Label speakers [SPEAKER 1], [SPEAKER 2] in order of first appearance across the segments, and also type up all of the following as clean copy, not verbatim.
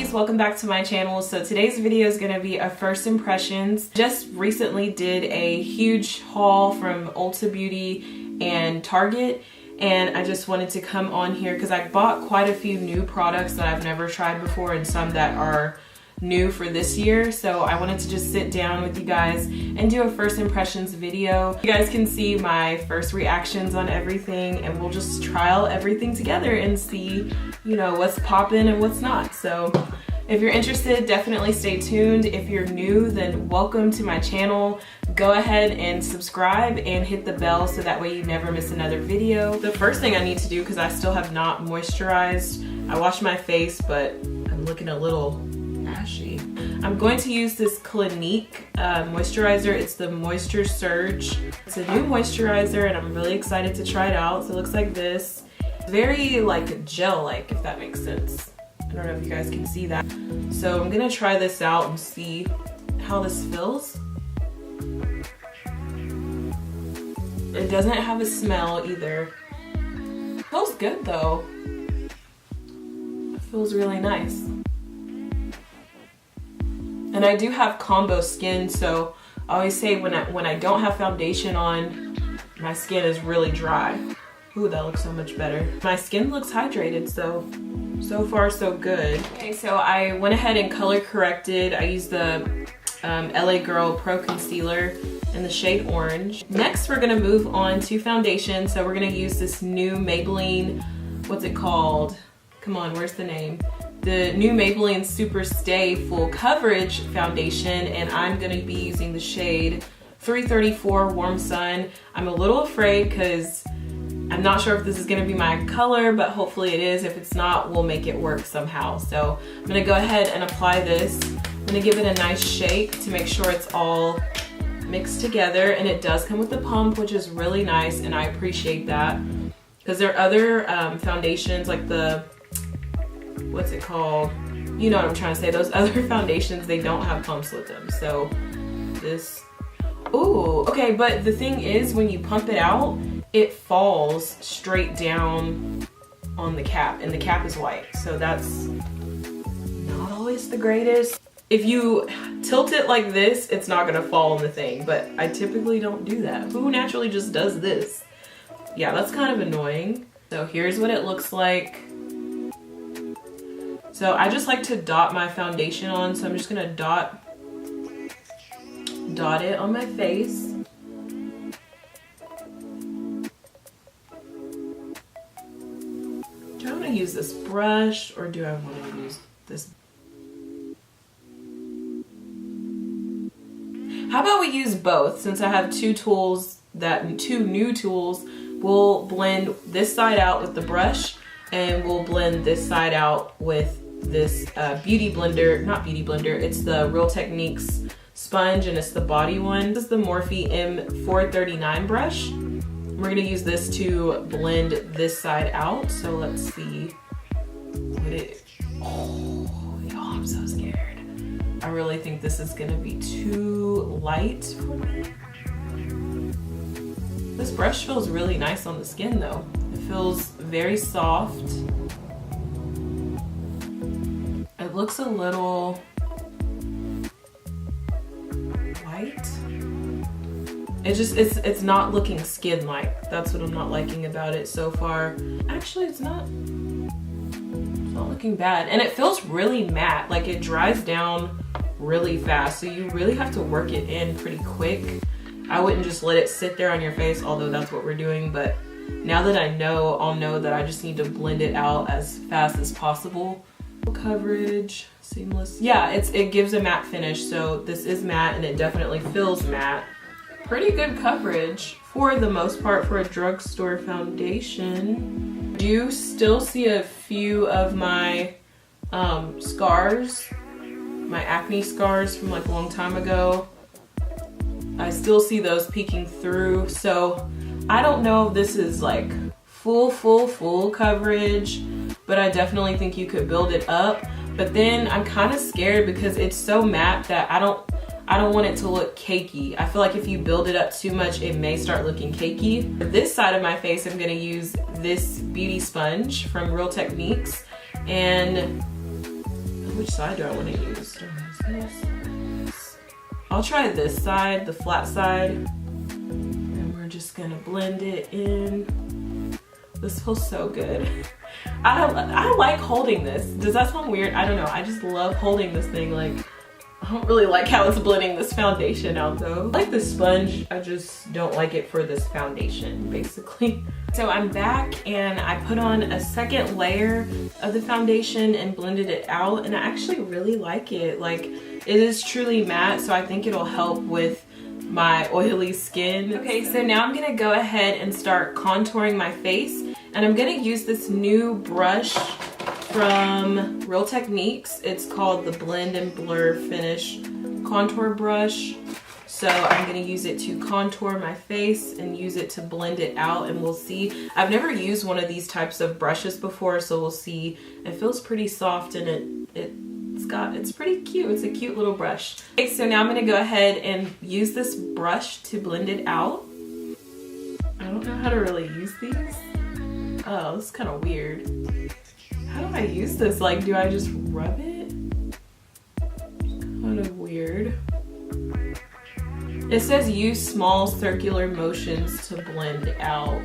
[SPEAKER 1] beauties, welcome back to my channel. So today's video is going to be a first impressions. Just recently did a huge haul from Ulta Beauty and Target, and I just wanted to come on here because I bought quite a few new products that I've never tried before and some that are new for this year. So I wanted to just sit down with you guys and do a first impressions video. You guys can see my first reactions on everything, and we'll just trial everything together and see, you know, what's popping and what's not. So if you're interested, definitely stay tuned. If you're new, then welcome to my channel. Go ahead and subscribe and hit the bell so that way you never miss another video. The first thing I need to do, because I still have not moisturized, I washed my face, but I'm looking a little ashy. I'm going to use this Clinique moisturizer. It's the Moisture Surge. It's a new moisturizer and I'm really excited to try it out. So it looks like this. Very like gel-like, if that makes sense. I don't know if you guys can see that. So I'm gonna try this out and see how this feels. It doesn't have a smell either. It feels good though. It feels really nice. And I do have combo skin, so I always say when I don't have foundation on, my skin is really dry. Ooh, that looks so much better. My skin looks hydrated, so far so good. Okay, so I went ahead and color corrected. I used the LA Girl Pro Concealer in the shade Orange. Next, we're gonna move on to foundation. So we're gonna use this new Maybelline, what's it called? Come on, where's the name? The new Maybelline Super Stay Full Coverage Foundation, and I'm gonna be using the shade 334 Warm Sun. I'm a little afraid because I'm not sure if this is gonna be my color, but hopefully it is. If it's not, we'll make it work somehow. So I'm gonna go ahead and apply this. I'm gonna give it a nice shake to make sure it's all mixed together, and it does come with the pump, which is really nice, and I appreciate that. Because there are other foundations like the, what's it called? You know what I'm trying to say. Those other foundations, they don't have pumps with them. So this, ooh, okay, but the thing is when you pump it out, it falls straight down on the cap, and the cap is white. So that's not always the greatest. If you tilt it like this, it's not gonna fall on the thing, but I typically don't do that. Who naturally just does this? Yeah, that's kind of annoying. So here's what it looks like. So I just like to dot my foundation on, so I'm just gonna dot it on my face. Do I want to use this brush or do I want to use this? How about we use both? Since I have two new tools, we'll blend this side out with the brush, and we'll blend this side out with this beauty blender, not beauty blender, it's the Real Techniques sponge, and it's the body one. This is the Morphe M439 brush. We're gonna use this to blend this side out. So let's see what it, oh, y'all, I'm so scared. I really think this is gonna be too light for me. This brush feels really nice on the skin though. It feels very soft. It looks a little white. It's not looking skin-like. That's what I'm not liking about it so far. Actually, it's not looking bad. And it feels really matte. Like it dries down really fast. So you really have to work it in pretty quick. I wouldn't just let it sit there on your face, although that's what we're doing. But now that I know, I'll know that I just need to blend it out as fast as possible. Coverage, seamless. Yeah, it gives a matte finish, so this is matte and it definitely feels matte. Pretty good coverage for the most part for a drugstore foundation. I do still see a few of my scars, my acne scars from like a long time ago. I still see those peeking through, so I don't know if this is like full coverage, but I definitely think you could build it up. But then I'm kind of scared because it's so matte that I don't want it to look cakey. I feel like if you build it up too much, it may start looking cakey. For this side of my face, I'm gonna use this beauty sponge from Real Techniques, and Which side do I want to use? I'll try this side, the flat side. And we're just gonna blend it in. This feels so good. I like holding this. Does that sound weird? I don't know. I just love holding this thing. Like, I don't really like how it's blending this foundation out though. I like the sponge, I just don't like it for this foundation, basically. So I'm back and I put on a second layer of the foundation and blended it out, and I actually really like it. Like, it is truly matte, so I think it'll help with my oily skin. Okay, so now I'm gonna go ahead and start contouring my face, and I'm gonna use this new brush from Real Techniques. It's called the Blend and Blur Finish Contour Brush. So I'm gonna use it to contour my face and use it to blend it out, and we'll see. I've never used one of these types of brushes before, so we'll see. It feels pretty soft and it's pretty cute. It's a cute little brush. Okay, so now I'm gonna go ahead and use this brush to blend it out. I don't know how to really use these. Oh, this is kind of weird. How do I use this? Like, do I just rub it? Kind of weird. It says use small circular motions to blend out.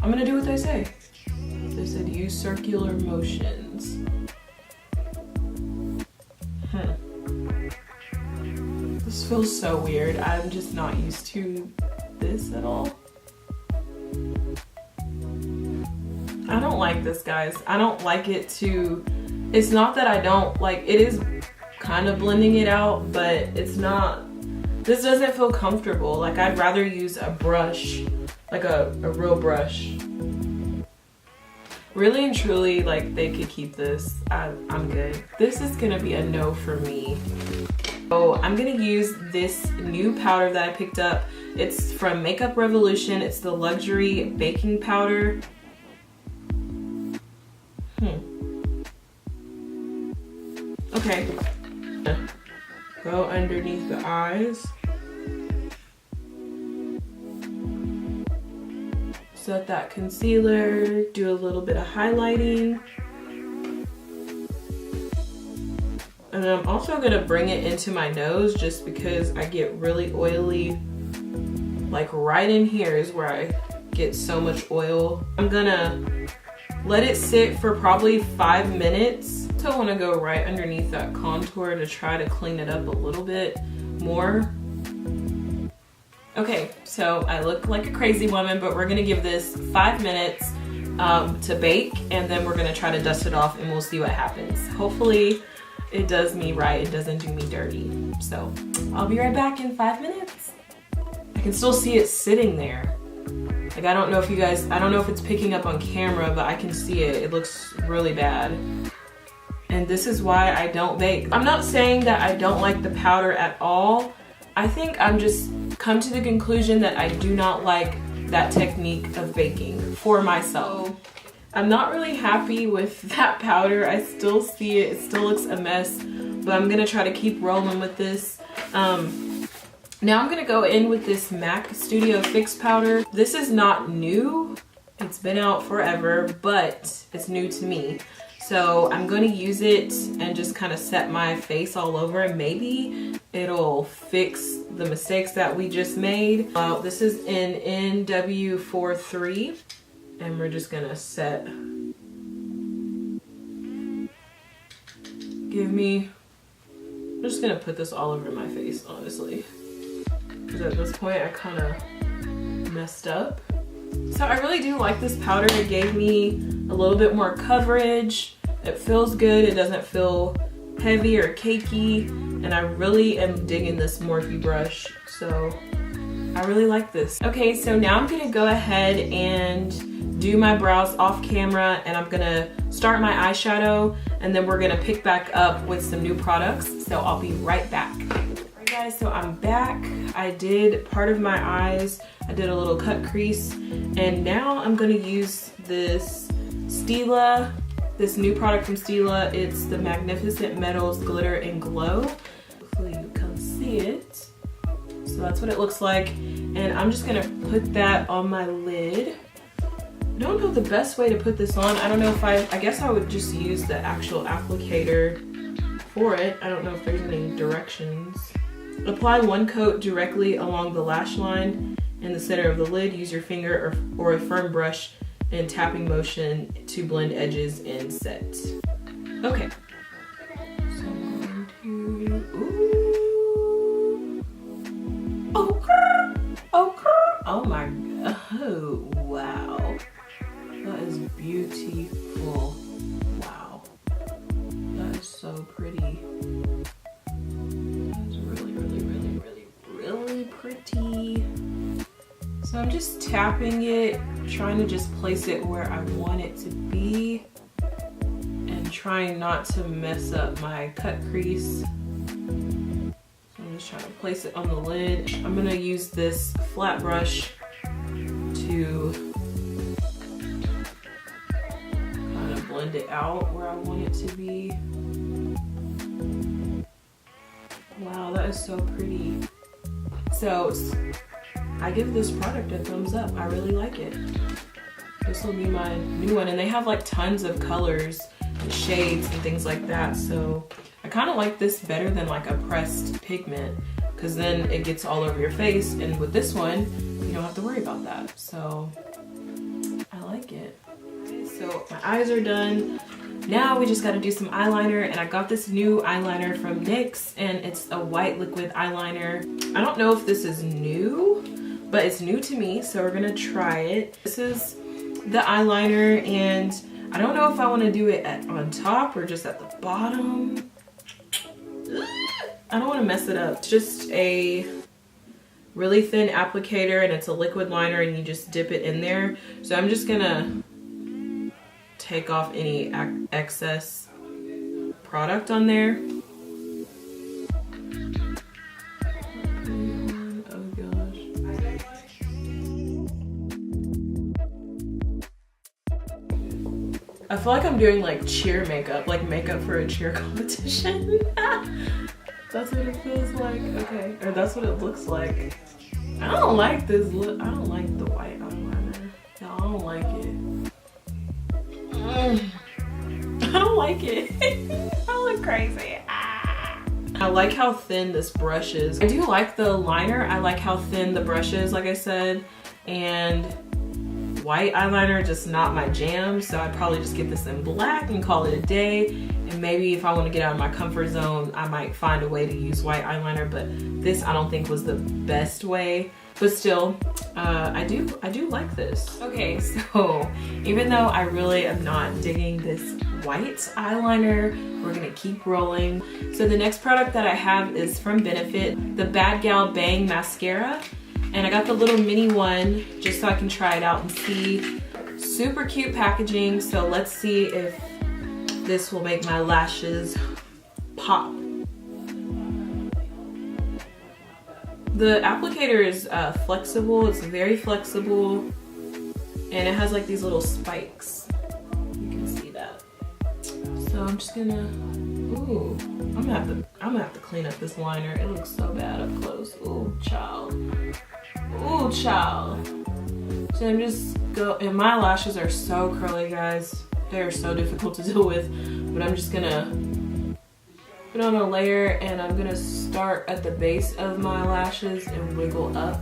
[SPEAKER 1] I'm gonna do what they say. They said use circular motions. This feels so weird. I'm just not used to this at all. I don't like this, guys. I don't like it to, it's not that I don't like, it is kind of blending it out, but it's not, this doesn't feel comfortable. Like, I'd rather use a brush, like a real brush. Really and truly, like, they could keep this. I'm good. This is gonna be a no for me. So I'm gonna use this new powder that I picked up. It's from Makeup Revolution. It's the Luxury Baking Powder. Okay. Go underneath the eyes. Set that concealer, do a little bit of highlighting. And I'm also gonna bring it into my nose just because I get really oily. Like, right in here is where I get so much oil. I'm gonna let it sit for probably 5 minutes. So I wanna go right underneath that contour to try to clean it up a little bit more. Okay, so I look like a crazy woman, but we're gonna give this 5 minutes to bake, and then we're gonna try to dust it off and we'll see what happens. Hopefully it does me right, it doesn't do me dirty. So I'll be right back in 5 minutes. I can still see it sitting there. Like, I don't know if you guys, I don't know if it's picking up on camera, but I can see it. It looks really bad. And this is why I don't bake. I'm not saying that I don't like the powder at all. I think I'm just come to the conclusion that I do not like that technique of baking for myself. I'm not really happy with that powder. I still see it, it still looks a mess, but I'm gonna try to keep rolling with this. Now I'm gonna go in with this MAC Studio Fix powder. This is not new. It's been out forever, but it's new to me. So I'm going to use it and just kind of set my face all over, and maybe it'll fix the mistakes that we just made. This is in NW43, and we're just going to set. I'm just going to put this all over my face, honestly. Because at this point I kind of messed up. So I really do like this powder. It gave me a little bit more coverage. It feels good. It doesn't feel heavy or cakey. And I really am digging this Morphe brush. So I really like this. Okay, so now I'm gonna go ahead and do my brows off camera, and I'm gonna start my eyeshadow, and then we're gonna pick back up with some new products. So I'll be right back. Alright guys, so I'm back. I did part of my eyes. I did a little cut crease, and now I'm gonna use this Stila, this new product from Stila. It's the Magnificent Metals Glitter and Glow. Hopefully you can see it. So that's what it looks like, and I'm just gonna put that on my lid. I don't know the best way to put this on. I don't know if I guess I would just use the actual applicator for it. I don't know if there's any directions. Apply one coat directly along the lash line in the center of the lid. Use your finger or a firm brush and tapping motion to blend edges and set. Okay. So I'm going to, ooh. Oh my, oh wow. That is beautiful. Wow. That is so pretty. That is really, really, really, really, really pretty. So I'm just tapping it, trying to just place it where I want it to be and trying not to mess up my cut crease. So I'm just trying to place it on the lid. I'm gonna use this flat brush to kind of blend it out where I want it to be. Wow, that is so pretty. So I give this product a thumbs up. I really like it. This will be my new one, and they have like tons of colors and shades and things like that. So I kind of like this better than like a pressed pigment, because then it gets all over your face, and with this one you don't have to worry about that. So I like it. So my eyes are done. Now we just got to do some eyeliner, and I got this new eyeliner from NYX, and it's a white liquid eyeliner. I don't know if this is new, but it's new to me, so we're gonna try it. This is the eyeliner, and I don't know if I want to do it on top or just at the bottom. I don't want to mess it up. It's just a really thin applicator, and it's a liquid liner, and you just dip it in there. So I'm just gonna take off any excess product on there. I feel like I'm doing like cheer makeup, like makeup for a cheer competition. That's what it feels like. Okay, or that's what it looks like. I don't like this look. I don't like the white eyeliner. No, I don't like it. I don't like it. I look crazy. I like how thin this brush is. I do like the liner. I like how thin the brush is, like I said, and white eyeliner just not my jam, so I'd probably just get this in black and call it a day. And maybe if I want to get out of my comfort zone, I might find a way to use white eyeliner, but this I don't think was the best way. But still, I do like this. Okay, so even though I really am not digging this white eyeliner, we're gonna keep rolling. So the next product that I have is from Benefit, the Bad Gal Bang Mascara. And I got the little mini one just so I can try it out and see. Super cute packaging, so let's see if this will make my lashes pop. The applicator is flexible, it's very flexible, and it has like these little spikes. You can see that. So I'm just gonna, ooh, I'm gonna have to clean up this liner. It looks so bad up close. Ooh, child. Ooh, child. So I'm just and my lashes are so curly, guys. They're so difficult to deal with, but I'm just gonna put on a layer, and I'm gonna start at the base of my lashes and wiggle up.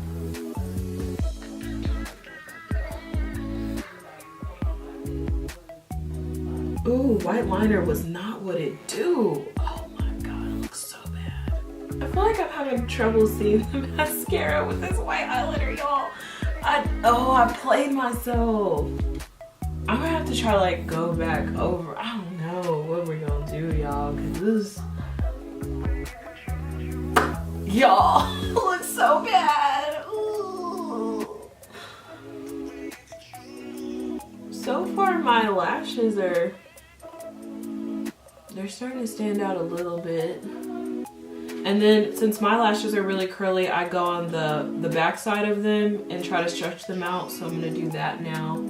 [SPEAKER 1] Ooh, white liner was not what it do. Oh my God, it looks so bad. I feel like I'm having trouble seeing the mascara with this white eyeliner, y'all. I played myself. I'm gonna have to try to like go back over. I don't know what we're gonna do, y'all, cause this, y'all, looks so bad. Ooh. So far my lashes they're starting to stand out a little bit. And then since my lashes are really curly, I go on the back side of them and try to stretch them out. So I'm gonna do that now.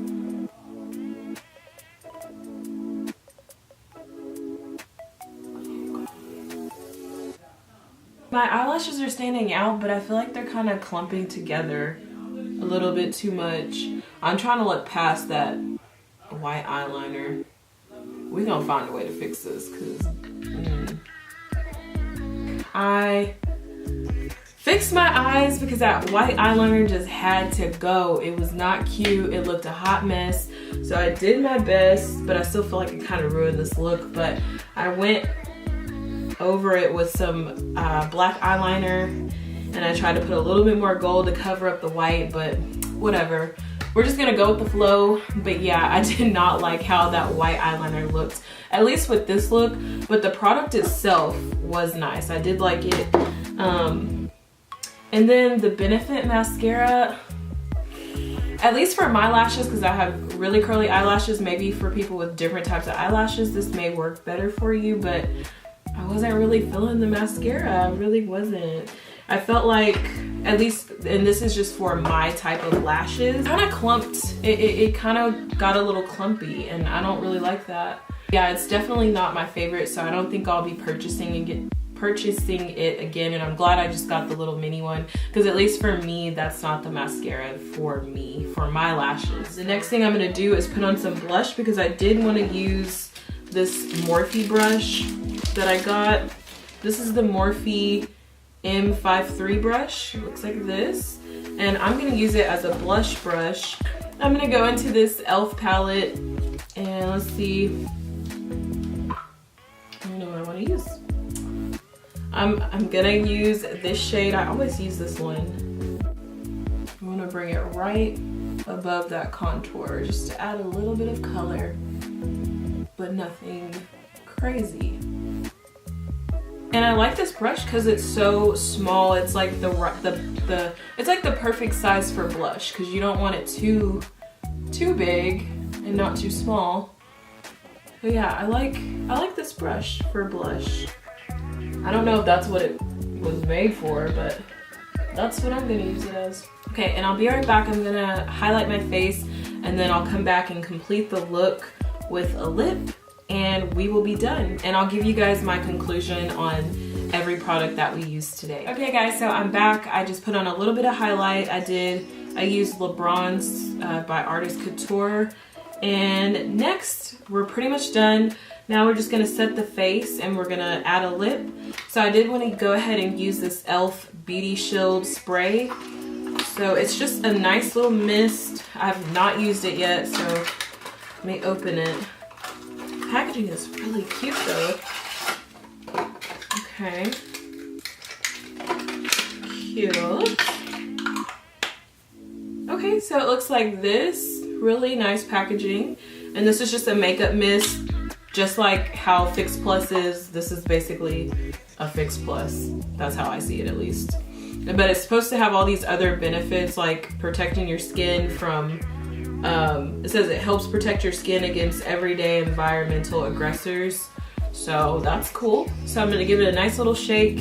[SPEAKER 1] My eyelashes are standing out, but I feel like they're kind of clumping together. a little bit too much. I'm trying to look past that white eyeliner. We're gonna find a way to fix this because I fixed my eyes because that white eyeliner just had to go. It was not cute. It looked a hot mess. So I did my best, but I still feel like it kind of ruined this look. But I went over it with some black eyeliner, and I tried to put a little bit more gold to cover up the white, but whatever. We're just gonna go with the flow. But yeah, I did not like how that white eyeliner looked, at least with this look, but the product itself was nice. I did like it. And then the Benefit mascara, at least for my lashes, because I have really curly eyelashes, maybe for people with different types of eyelashes, this may work better for you, but I wasn't really feeling the mascara. I really wasn't. I felt like, at least, and this is just for my type of lashes, kind of clumped. It kind of got a little clumpy, and I don't really like that. Yeah, it's definitely not my favorite, so I don't think I'll be purchasing it again, and I'm glad I just got the little mini one, because at least for me, that's not the mascara for me, for my lashes. The next thing I'm gonna do is put on some blush, because I did want to use this Morphe brush that I got. This is the Morphe M53 brush. It looks like this, and I'm gonna use it as a blush brush. I'm gonna go into this e.l.f. palette, and let's see, I don't know what I want to use. I'm gonna use this shade. I always use this one. I'm gonna bring it right above that contour just to add a little bit of color, but nothing crazy. And I like this brush because it's so small. It's like it's like the perfect size for blush, because you don't want it too big and not too small. But yeah, I like this brush for blush. I don't know if that's what it was made for, but that's what I'm gonna use it as. Okay, and I'll be right back. I'm gonna highlight my face, and then I'll come back and complete the look with a lip, and we will be done. And I'll give you guys my conclusion on every product that we used today. Okay guys, so I'm back. I just put on a little bit of highlight. I used LeBron's by Artist Couture. And next, we're pretty much done. Now we're just gonna set the face, and we're gonna add a lip. So I did want to go ahead and use this e.l.f. Beauty Shield Spray. So it's just a nice little mist. I've not used it yet, so let me open it. The packaging is really cute though. Okay. Cute. Okay, so it looks like this. Really nice packaging. And this is just a makeup mist. Just like how Fix Plus is, this is basically a Fix Plus. That's how I see it, at least. But it's supposed to have all these other benefits, like protecting your skin from, it says it helps protect your skin against everyday environmental aggressors. So that's cool. So I'm gonna give it a nice little shake,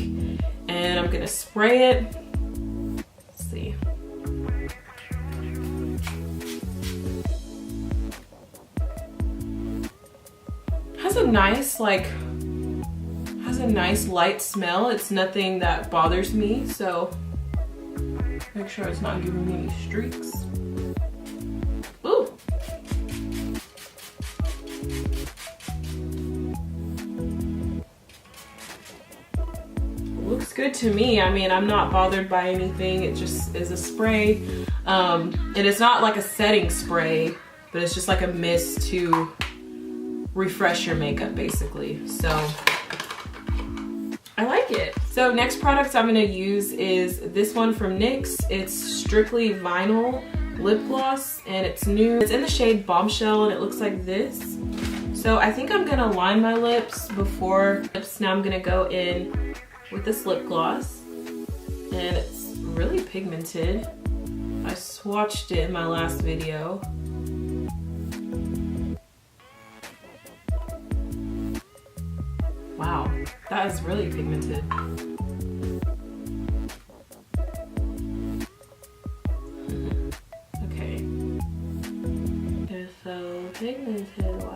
[SPEAKER 1] and I'm gonna spray it. Let's see. Has a nice light smell. It's nothing that bothers me, so make sure it's not giving me any streaks. Ooh. Looks good to me. I mean, I'm not bothered by anything. It just is a spray. And it's not like a setting spray, but it's just like a mist to refresh your makeup, basically. So I like it. So next product I'm gonna use is this one from NYX. It's Strictly Vinyl Lip Gloss, and it's new. It's in the shade Bombshell, and it looks like this. So I think I'm gonna line my lips before lips. Now I'm gonna go in with this lip gloss, and it's really pigmented. I swatched it in my last video. Wow, that is really pigmented. Okay. They're so pigmented, wow.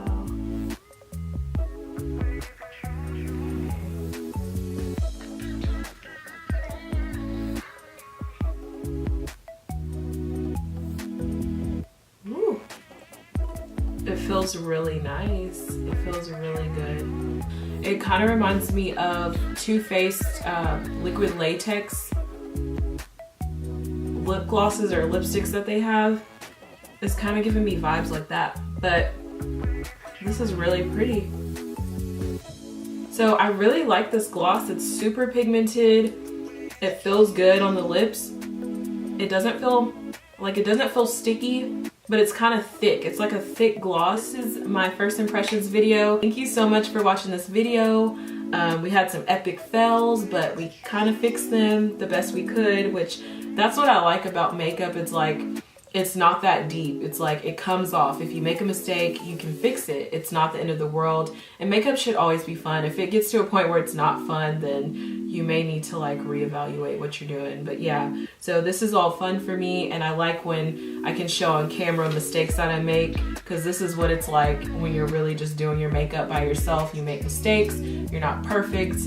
[SPEAKER 1] It feels really nice. It feels really good. It kind of reminds me of Too Faced liquid latex lip glosses or lipsticks that they have. It's kind of giving me vibes like that, but this is really pretty. So I really like this gloss. It's super pigmented. It feels good on the lips. It doesn't feel sticky, but it's kind of thick. It's like a thick gloss. This is my first impressions video. Thank you so much for watching this video. We had some epic fails, but we kind of fixed them the best we could, which that's what I like about makeup. It's like, it's not that deep. It's like, it comes off. If you make a mistake, you can fix it. It's not the end of the world. And makeup should always be fun. If it gets to a point where it's not fun, then you may need to like reevaluate what you're doing. But yeah, so this is all fun for me, and I like when I can show on camera mistakes that I make, because this is what it's like when you're really just doing your makeup by yourself. You make mistakes, you're not perfect,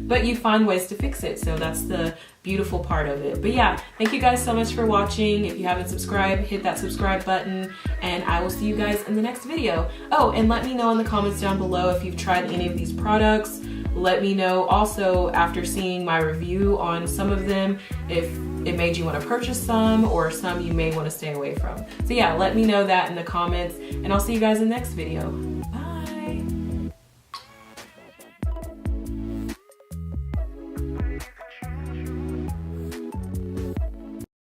[SPEAKER 1] but you find ways to fix it. So that's the beautiful part of it. But yeah, thank you guys so much for watching. If you haven't subscribed, hit that subscribe button, and I will see you guys in the next video. Oh, and let me know in the comments down below if you've tried any of these products. Let me know also, after seeing my review on some of them, if it made you want to purchase some, or some you may want to stay away from. So yeah, let me know that in the comments, and I'll see you guys in the next video. Bye.